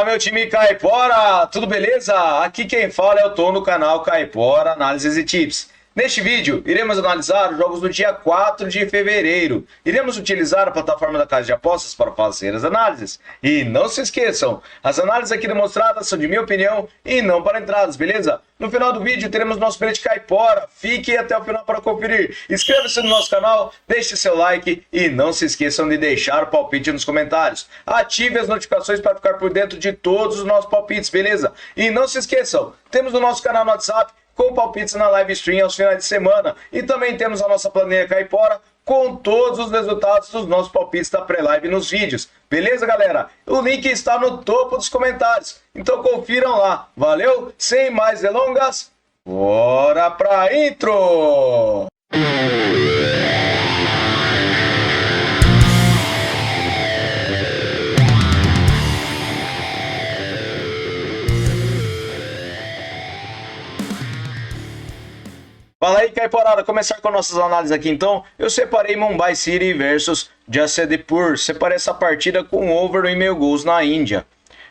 Fala, meu time Caipora, tudo beleza? Aqui quem fala é o Tom do canal Caipora Análises e Tips. Neste vídeo, iremos analisar os jogos do dia 4 de fevereiro. Iremos utilizar a plataforma da Casa de Apostas para fazer as análises. E não se esqueçam, as análises aqui demonstradas são de minha opinião e não para entradas, beleza? No final do vídeo teremos nosso bilhete Caipora. Fique até o final para conferir. Inscreva-se no nosso canal, deixe seu like e não se esqueçam de deixar o palpite nos comentários. Ative as notificações para ficar por dentro de todos os nossos palpites, beleza? E não se esqueçam, temos o nosso canal no WhatsApp com palpites na live stream aos finais de semana. E também temos a nossa planilha Caipora com todos os resultados dos nossos palpites da pré-live nos vídeos. Beleza, galera? O link está no topo dos comentários. Então confiram lá. Valeu? Sem mais delongas, bora pra intro! Fala aí, Caiporada, começar com nossas análises aqui então. Eu separei Mumbai City versus Jamshedpur. Separei essa partida com over 1,5 gols na Índia.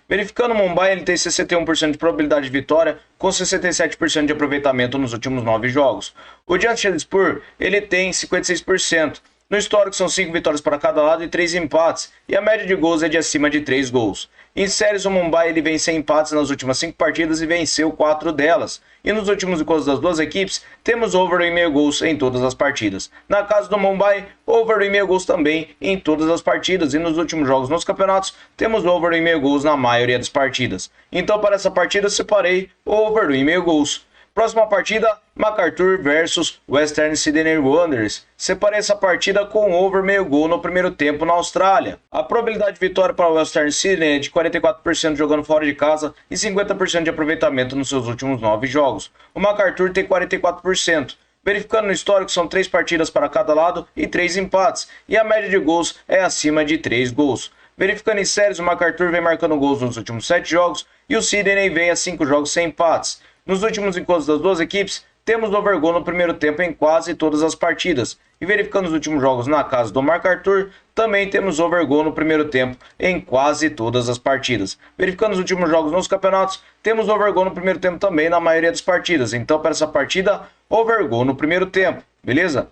Verificando o Mumbai, ele tem 61% de probabilidade de vitória, com 67% de aproveitamento nos últimos 9 jogos. O Jamshedpur, ele tem 56%. No histórico são 5 vitórias para cada lado e 3 empates, e a média de gols é de acima de 3 gols. Em séries, o Mumbai ele vem sem empates nas últimas 5 partidas e venceu 4 delas. E nos últimos encontros das duas equipes, temos over 1,5 gols em todas as partidas. Na casa do Mumbai, over 1,5 gols também em todas as partidas. E nos últimos jogos nos campeonatos, temos over 1,5 gols na maioria das partidas. Então, para essa partida, separei over 1,5 gols. Próxima partida, MacArthur versus Western Sydney Wanderers. Separei essa partida com over 1,5 gol no primeiro tempo na Austrália. A probabilidade de vitória para o Western Sydney é de 44% jogando fora de casa e 50% de aproveitamento nos seus últimos 9 jogos. O MacArthur tem 44%. Verificando no histórico, são 3 partidas para cada lado e 3 empates, e a média de gols é acima de 3 gols. Verificando em séries, o MacArthur vem marcando gols nos últimos 7 jogos e o Sydney vem a 5 jogos sem empates. Nos últimos encontros das duas equipes, temos over goal no primeiro tempo em quase todas as partidas. E verificando os últimos jogos na casa do MacArthur, também temos over goal no primeiro tempo em quase todas as partidas. Verificando os últimos jogos nos campeonatos, temos over goal no primeiro tempo também na maioria das partidas. Então, para essa partida, over goal no primeiro tempo, beleza?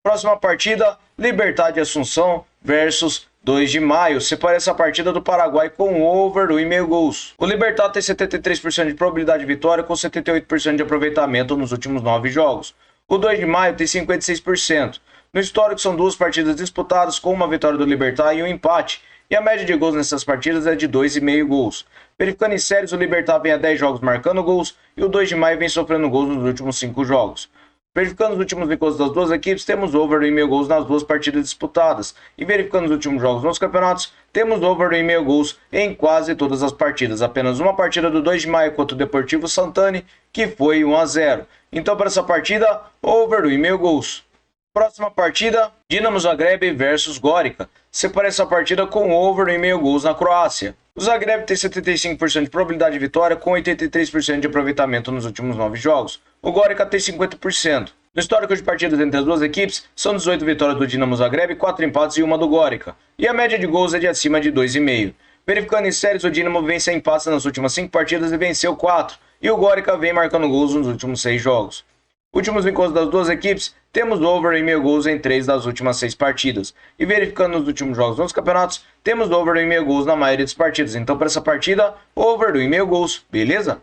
Próxima partida, Libertad de Assunção versus 2 de maio. Separei essa partida do Paraguai com over 1,5 gols. O Libertad tem 73% de probabilidade de vitória com 78% de aproveitamento nos últimos 9 jogos. O 2 de maio tem 56%. No histórico são 2 partidas disputadas com uma vitória do Libertad e um empate. E a média de gols nessas partidas é de 2,5 gols. Verificando em séries, o Libertad vem a 10 jogos marcando gols e o 2 de maio vem sofrendo gols nos últimos 5 jogos. Verificando os últimos encontros das duas equipes, temos over 1,5 gols nas 2 partidas disputadas. E verificando os últimos jogos nos campeonatos, temos over 1,5 gols em quase todas as partidas. Apenas uma partida do 2 de maio contra o Deportivo Santani, que foi 1-0. Então, para essa partida, over 1,5 gols. Próxima partida, Dinamo Zagreb versus Gorica. Separei essa partida com over 1,5 gols na Croácia. O Zagreb tem 75% de probabilidade de vitória com 83% de aproveitamento nos últimos 9 jogos. O Gorica tem 50%. No histórico de partidas entre as duas equipes, são 18 vitórias do Dinamo Zagreb, 4 empates e uma do Gorica. E a média de gols é de acima de 2,5. Verificando em séries, o Dinamo vem sem empates nas últimas 5 partidas e venceu 4. E o Gorica vem marcando gols nos últimos 6 jogos. Últimos encontros das duas equipes, temos over 1,5 gols em 3 das últimas 6 partidas. E verificando nos últimos jogos nos campeonatos, temos over 1,5 gols na maioria das partidas. Então, para essa partida, over 1,5 gols, beleza?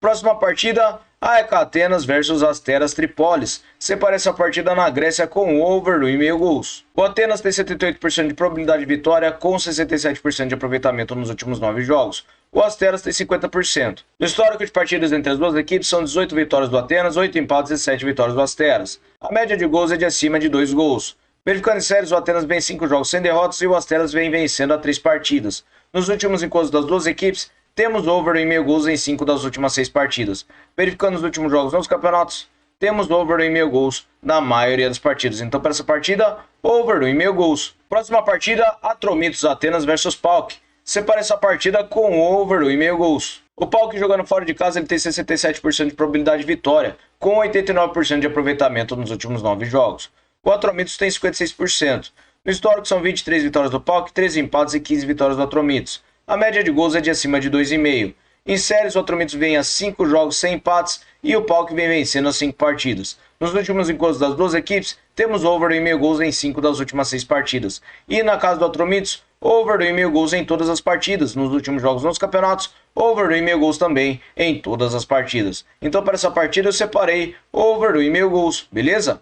Próxima partida, AEK Atenas versus Asteras Tripolis. Separei essa partida na Grécia com over 1,5 gols. O Atenas tem 78% de probabilidade de vitória com 67% de aproveitamento nos últimos 9 jogos. O Asteras tem 50%. No histórico de partidas entre as duas equipes são 18 vitórias do Atenas, 8 empates e 7 vitórias do Asteras. A média de gols é de acima de 2 gols. Verificando em séries, o Atenas vem 5 jogos sem derrotas e o Asteras vem vencendo a 3 partidas. Nos últimos encontros das duas equipes, temos over 1,5 gols em 5 das últimas 6 partidas. Verificando os últimos jogos nos campeonatos, temos over 1,5 gols na maioria das partidas. Então, para essa partida, over 1,5 gols. Próxima partida, Atromitos Atenas versus PAOK. Separei essa partida com over 1,5 gols. O PAOK jogando fora de casa ele tem 67% de probabilidade de vitória, com 89% de aproveitamento nos últimos 9 jogos. O Atromitos tem 56%. No histórico são 23 vitórias do PAOK, 13 empates e 15 vitórias do Atromitos. a média de gols é de acima de 2,5. Em séries, o Atromitos vem a 5 jogos sem empates e o PAOK vem vencendo as 5 partidas. Nos últimos encontros das duas equipes, temos over 1,5 gols em 5 das últimas 6 partidas. E na casa do Atromitos, over 1,5 gols em todas as partidas. Nos últimos jogos nos campeonatos, over 1,5 gols também em todas as partidas. Então para essa partida eu separei over 1,5 gols, beleza?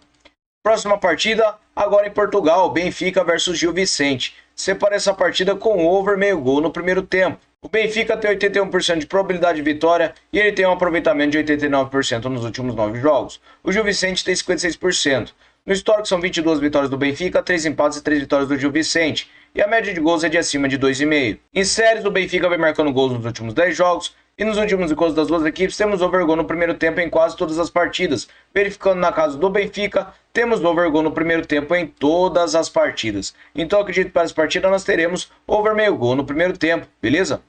Próxima partida, agora em Portugal, Benfica versus Gil Vicente. Separei essa partida com over meio gol no primeiro tempo. O Benfica tem 81% de probabilidade de vitória e ele tem um aproveitamento de 89% nos últimos 9 jogos. O Gil Vicente tem 56%. No histórico são 22 vitórias do Benfica, 3 empates e 3 vitórias do Gil Vicente. E a média de gols é de acima de 2,5. Em séries, o Benfica vem marcando gols nos últimos 10 jogos. E nos últimos encontros das duas equipes, temos over gol no primeiro tempo em quase todas as partidas. Verificando na casa do Benfica, temos over gol no primeiro tempo em todas as partidas. Então acredito que para essa partida nós teremos over meio gol no primeiro tempo, beleza?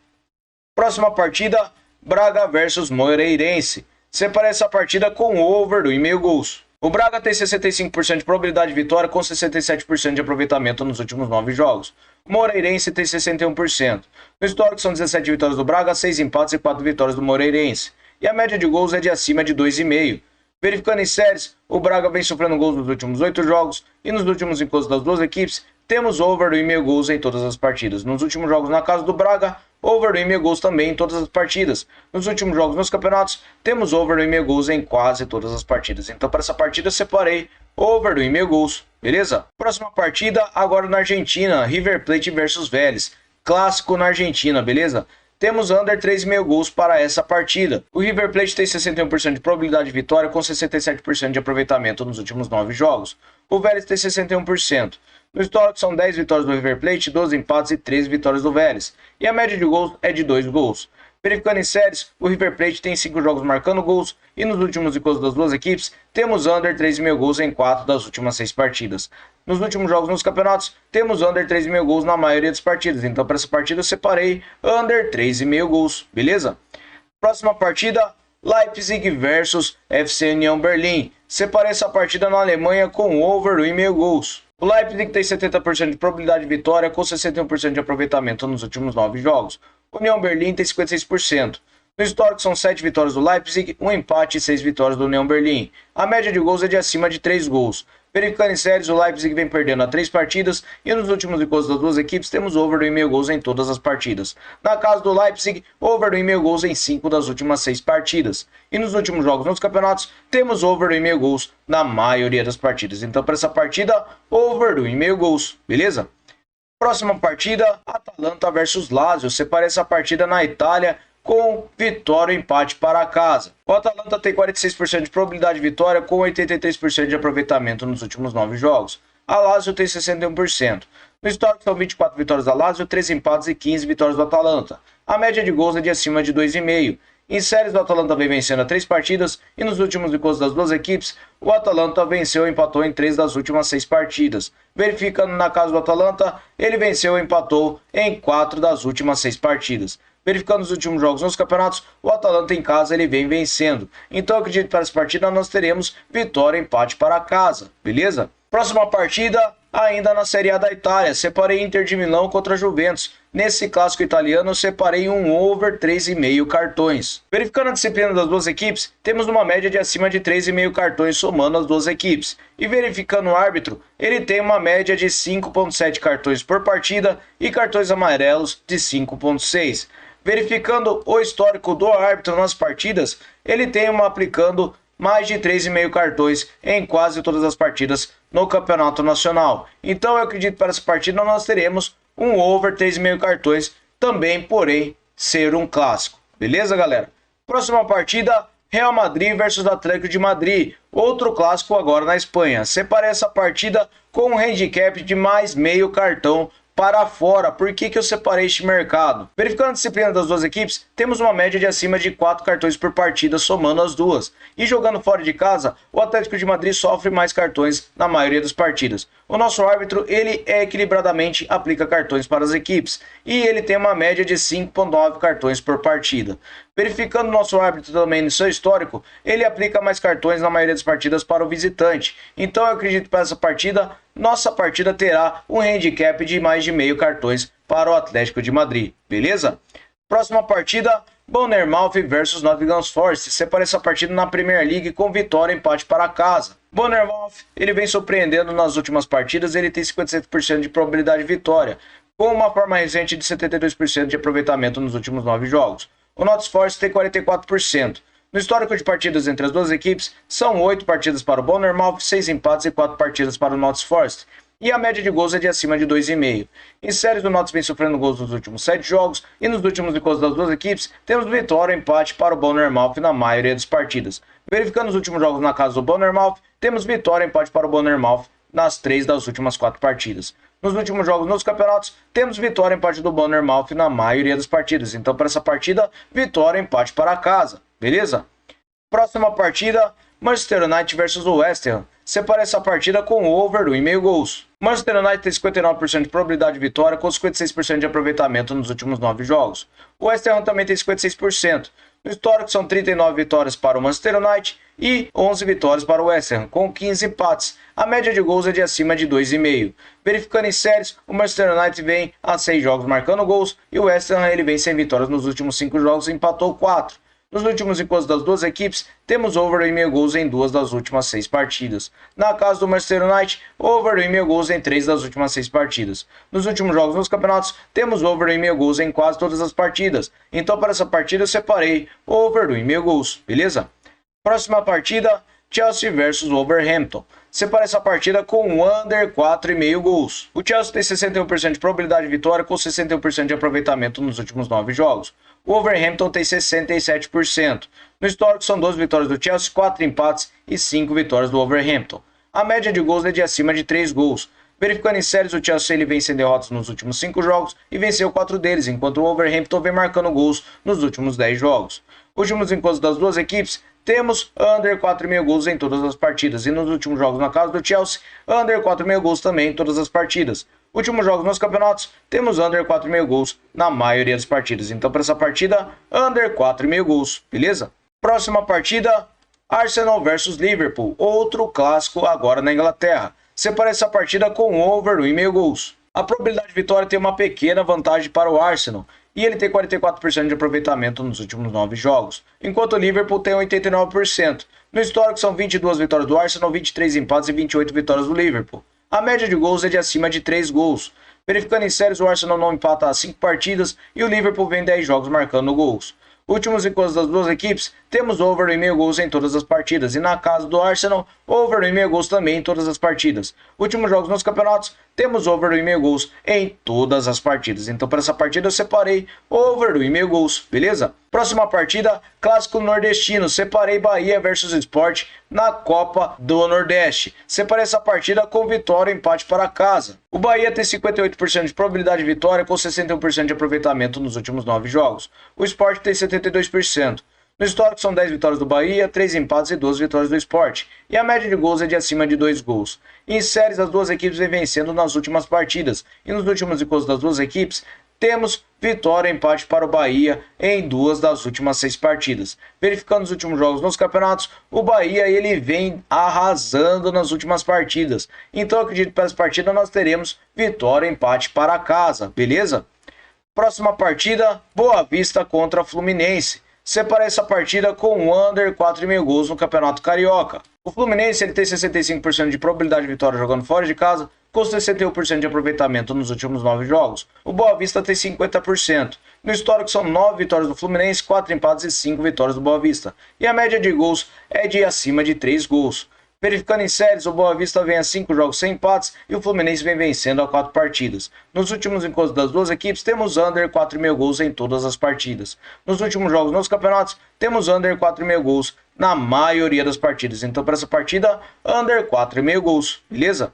Próxima partida, Braga versus Moreirense. Separei essa partida com over 1,5 gols. O Braga tem 65% de probabilidade de vitória com 67% de aproveitamento nos últimos 9 jogos. O Moreirense tem 61%. No histórico são 17 vitórias do Braga, 6 empates e 4 vitórias do Moreirense. E a média de gols é de acima de 2,5. Verificando em séries, o Braga vem sofrendo gols nos últimos 8 jogos e nos últimos encontros das duas equipes, temos over 1,5 gols em todas as partidas. Nos últimos jogos na casa do Braga, over 1,5 gols também em todas as partidas. Nos últimos jogos nos campeonatos, temos over 1,5 gols em quase todas as partidas. Então para essa partida eu separei over 1,5 gols, beleza? Próxima partida, agora na Argentina, River Plate versus Vélez. Clássico na Argentina, beleza? Temos under 3,5 gols para essa partida. O River Plate tem 61% de probabilidade de vitória com 67% de aproveitamento nos últimos 9 jogos. O Vélez tem 61%. No histórico são 10 vitórias do River Plate, 12 empates e 13 vitórias do Vélez. E a média de gols é de 2 gols. Verificando em séries, o River Plate tem 5 jogos marcando gols e nos últimos encontros das duas equipes, temos under 3,5 gols em 4 das últimas 6 partidas. Nos últimos jogos nos campeonatos, temos under 3,5 gols na maioria das partidas. Então para essa partida eu separei under 3,5 gols, beleza? Próxima partida, Leipzig versus FC União Berlim. Separei essa partida na Alemanha com over 1,5 gols. O Leipzig tem 70% de probabilidade de vitória com 61% de aproveitamento nos últimos 9 jogos. O União Berlim tem 56%. No histórico são 7 vitórias do Leipzig, 1 empate e 6 vitórias do União Berlim. A média de gols é de acima de 3 gols. Verificando em séries, o Leipzig vem perdendo a 3 partidas e nos últimos encontros das duas equipes temos over 1,5 gols em todas as partidas. Na casa do Leipzig, over 1,5 gols em 5 das últimas 6 partidas. E nos últimos jogos nos campeonatos, temos over 1,5 gols na maioria das partidas. Então para essa partida, over 1,5 gols, beleza? Próxima partida, Atalanta versus Lazio. Separei essa partida na Itália com vitória ou empate para casa. O Atalanta tem 46% de probabilidade de vitória com 83% de aproveitamento nos últimos 9 jogos. A Lazio tem 61%. No histórico são 24 vitórias da Lazio, 3 empates e 15 vitórias do Atalanta. A média de gols é de acima de 2,5. Em séries, o Atalanta vem vencendo a 3 partidas e nos últimos encontros das duas equipes, o Atalanta venceu e empatou em 3 das últimas 6 partidas. Verificando na casa do Atalanta, ele venceu e empatou em 4 das últimas 6 partidas. Verificando os últimos jogos nos campeonatos, o Atalanta em casa ele vem vencendo. Então eu acredito que para essa partida nós teremos vitória e empate para casa, beleza? Próxima partida, ainda na Série A da Itália, separei Inter de Milão contra Juventus. Nesse clássico italiano, eu separei um over 3,5 cartões. Verificando a disciplina das duas equipes, temos uma média de acima de 3,5 cartões somando as duas equipes. E verificando o árbitro, ele tem uma média de 5,7 cartões por partida e cartões amarelos de 5,6. Verificando o histórico do árbitro nas partidas, ele tem aplicando mais de 3,5 cartões em quase todas as partidas no Campeonato Nacional. Então eu acredito que para essa partida nós teremos um over 3,5 cartões também, porém, ser um clássico. Beleza, galera? Próxima partida, Real Madrid versus Atlético de Madrid. Outro clássico agora na Espanha. Separei essa partida com um handicap de mais meio cartão para fora. Por que eu separei este mercado? Verificando a disciplina das duas equipes, temos uma média de acima de 4 cartões por partida somando as duas. E jogando fora de casa, o Atlético de Madrid sofre mais cartões na maioria das partidas. O nosso árbitro, ele equilibradamente aplica cartões para as equipes. E ele tem uma média de 5,9 cartões por partida. Verificando o nosso árbitro também no seu histórico, ele aplica mais cartões na maioria das partidas para o visitante. Então eu acredito que para essa partida, nossa partida terá um handicap de mais de meio cartões para o Atlético de Madrid, beleza? Próxima partida, Bournemouth versus Nottingham Forest. Separa essa partida na Premier League com vitória e empate para casa. Bournemouth, ele vem surpreendendo nas últimas partidas, ele tem 57% de probabilidade de vitória, com uma forma recente de 72% de aproveitamento nos últimos 9 jogos. O Nottingham Forest tem 44%. No histórico de partidas entre as duas equipes, são 8 partidas para o Bournemouth, 6 empates e 4 partidas para o Nottingham Forest. E a média de gols é de acima de 2,5. Em séries, o Nottingham vem sofrendo gols nos últimos 7 jogos, e nos últimos encontros das duas equipes, temos vitória e empate para o Bournemouth na maioria das partidas. Verificando os últimos jogos na casa do Bournemouth, temos vitória e empate para o Bournemouth nas 3 das últimas 4 partidas. Nos últimos jogos nos campeonatos, temos vitória e empate do Bournemouth na maioria das partidas. Então, para essa partida, vitória e empate para casa, beleza? Próxima partida, Manchester United versus o West Ham. Separa essa partida com over 1,5 gols. Manchester United tem 59% de probabilidade de vitória com 56% de aproveitamento nos últimos 9 jogos. O West Ham também tem 56%. No histórico são 39 vitórias para o Manchester United e 11 vitórias para o West Ham, com 15 empates. A média de gols é de acima de 2,5. Verificando em séries, o Manchester United vem a 6 jogos marcando gols e o West Ham ele vem sem vitórias nos últimos 5 jogos e empatou 4. Nos últimos encontros das duas equipes, temos over 1,5 gols em 2 das últimas 6 partidas. Na casa do Manchester United, over 1,5 gols em 3 das últimas 6 partidas. Nos últimos jogos nos campeonatos, temos over 1,5 gols em quase todas as partidas. Então, para essa partida, eu separei over 1,5 gols, beleza? Próxima partida, Chelsea versus Wolverhampton. Separa essa partida com under 4,5 gols. O Chelsea tem 61% de probabilidade de vitória com 61% de aproveitamento nos últimos 9 jogos. O Wolverhampton tem 67%. No histórico são 12 vitórias do Chelsea, 4 empates e 5 vitórias do Wolverhampton. A média de gols é de acima de 3 gols. Verificando em séries, o Chelsea ele vem sem derrotas nos últimos 5 jogos e venceu 4 deles, enquanto o Wolverhampton vem marcando gols nos últimos 10 jogos. Últimos encontros das duas equipes, temos under 4,5 gols em todas as partidas. E nos últimos jogos na casa do Chelsea, under 4,5 gols também em todas as partidas. Últimos jogos nos campeonatos, temos under 4,5 gols na maioria das partidas. Então, para essa partida, under 4,5 gols, beleza? Próxima partida, Arsenal versus Liverpool. Outro clássico agora na Inglaterra. Separa essa partida com over 1,5 gols. A probabilidade de vitória tem uma pequena vantagem para o Arsenal. E ele tem 44% de aproveitamento nos últimos 9 jogos, enquanto o Liverpool tem 89%. No histórico são 22 vitórias do Arsenal, 23 empates e 28 vitórias do Liverpool. A média de gols é de acima de 3 gols. Verificando em séries, o Arsenal não empata há 5 partidas e o Liverpool vem 10 jogos marcando gols. Últimos encontros das duas equipes, temos over 1,5 gols em todas as partidas. E na casa do Arsenal, over 1,5 gols também em todas as partidas. Últimos jogos nos campeonatos, temos over 1,5 gols em todas as partidas. Então, para essa partida, eu separei over 1,5 gols, beleza? Próxima partida, clássico nordestino. Separei Bahia versus Sport na Copa do Nordeste. Separei essa partida com vitória e empate para casa. O Bahia tem 58% de probabilidade de vitória com 61% de aproveitamento nos últimos 9 jogos. O Sport tem 72%. No histórico são 10 vitórias do Bahia, 3 empates e 12 vitórias do Sport. E a média de gols é de acima de 2 gols. Em séries, as duas equipes vêm vencendo nas últimas partidas. E nos últimos encontros das duas equipes, temos vitória e empate para o Bahia em 2 das últimas 6 partidas. Verificando os últimos jogos nos campeonatos, o Bahia ele vem arrasando nas últimas partidas. Então, eu acredito que para essa partida nós teremos vitória e empate para casa, beleza? Próxima partida, Boa Vista contra Fluminense. Separei essa partida com under 4,5 gols no Campeonato Carioca. O Fluminense ele tem 65% de probabilidade de vitória jogando fora de casa, com 61% de aproveitamento nos últimos 9 jogos. O Boa Vista tem 50%. No histórico são 9 vitórias do Fluminense, 4 empates e 5 vitórias do Boa Vista. E a média de gols é de acima de 3 gols. Verificando em séries, o Boa Vista vem a 5 jogos sem empates e o Fluminense vem vencendo a 4 partidas. Nos últimos encontros das duas equipes, temos under 4,5 gols em todas as partidas. Nos últimos jogos nos campeonatos, temos under 4,5 gols na maioria das partidas. Então, para essa partida, under 4,5 gols, beleza?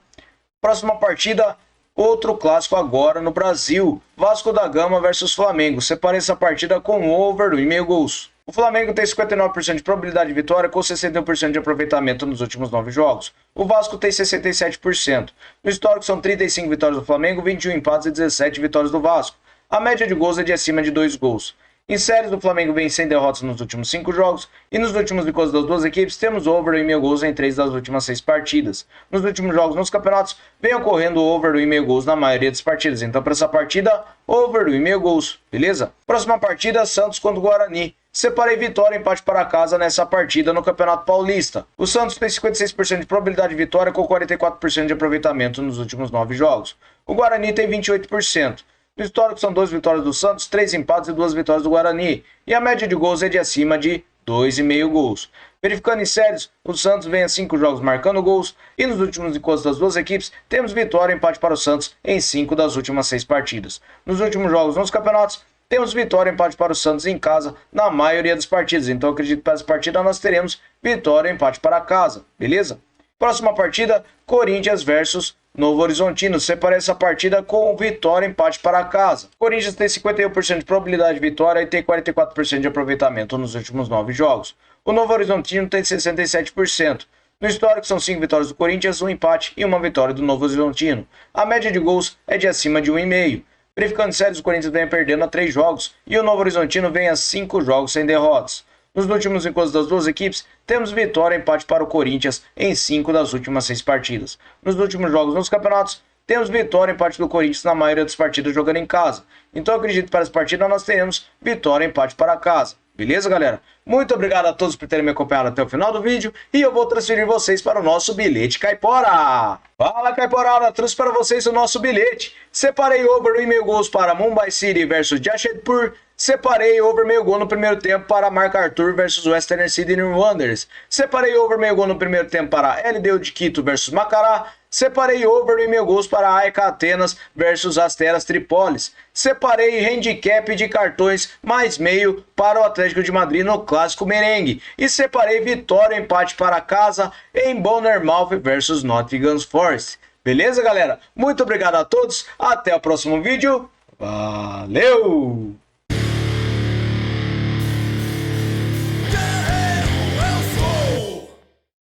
Próxima partida, outro clássico agora no Brasil. Vasco da Gama versus Flamengo. Separei essa partida com over 1,5 gols. O Flamengo tem 59% de probabilidade de vitória com 61% de aproveitamento nos últimos 9 jogos. O Vasco tem 67%. No histórico são 35 vitórias do Flamengo, 21 empates e 17 vitórias do Vasco. A média de gols é de acima de 2 gols. Em séries, o Flamengo vem sem derrotas nos últimos 5 jogos, e nos últimos encontros das duas equipes temos over 1,5 gols em 3 das últimas 6 partidas. Nos últimos jogos nos campeonatos, vem ocorrendo over 1,5 gols na maioria das partidas, então para essa partida, over 1,5 gols, beleza? Próxima partida, Santos contra o Guarani. Separei vitória e empate para casa nessa partida no Campeonato Paulista. O Santos tem 56% de probabilidade de vitória com 44% de aproveitamento nos últimos 9 jogos. O Guarani tem 28%. No histórico são 2 vitórias do Santos, 3 empates e 2 vitórias do Guarani. E a média de gols é de acima de 2,5 gols. Verificando em séries, o Santos vem a 5 jogos marcando gols. E nos últimos encontros das duas equipes, temos vitória e empate para o Santos em 5 das últimas 6 partidas. Nos últimos jogos nos campeonatos, temos vitória e empate para o Santos em casa na maioria das partidas. Então acredito que para essa partida nós teremos vitória e empate para casa, beleza? Próxima partida, Corinthians versus Novo Horizontino. Separei essa partida com vitória e empate para casa. Corinthians tem 51% de probabilidade de vitória e tem 44% de aproveitamento nos últimos 9 jogos. O Novo Horizontino tem 67%. No histórico são 5 vitórias do Corinthians, 1 empate e 1 vitória do Novo Horizontino. A média de gols é de acima de 1,5. Verificando séries, o Corinthians vem perdendo a 3 jogos e o Novo Horizontino vem a 5 jogos sem derrotas. Nos últimos encontros das duas equipes, temos vitória e empate para o Corinthians em 5 das últimas 6 partidas. Nos últimos jogos nos campeonatos, temos vitória e empate do Corinthians na maioria das partidas jogando em casa. Então acredito que para essa partida nós teremos vitória e empate para casa. Beleza, galera? Muito obrigado a todos por terem me acompanhado até o final do vídeo e eu vou transferir vocês para o nosso bilhete Caipora. Fala, Caiporada, trouxe para vocês o nosso bilhete. Separei over 1,5 gols para Mumbai City versus Jamshedpur. Separei over meio gol no primeiro tempo para MacArthur versus Western Sydney Wanderers. Separei over meio gol no primeiro tempo para LDU de Quito versus Macará. Separei over 1,5 gols para AEK Atenas versus Asteras Tripolis. Separei handicap de cartões mais meio para o Atlético de Madrid no Clássico Merengue. E separei vitória e empate para casa em Bournemouth versus Nottingham Forest. Beleza, galera? Muito obrigado a todos. Até o próximo vídeo. Valeu!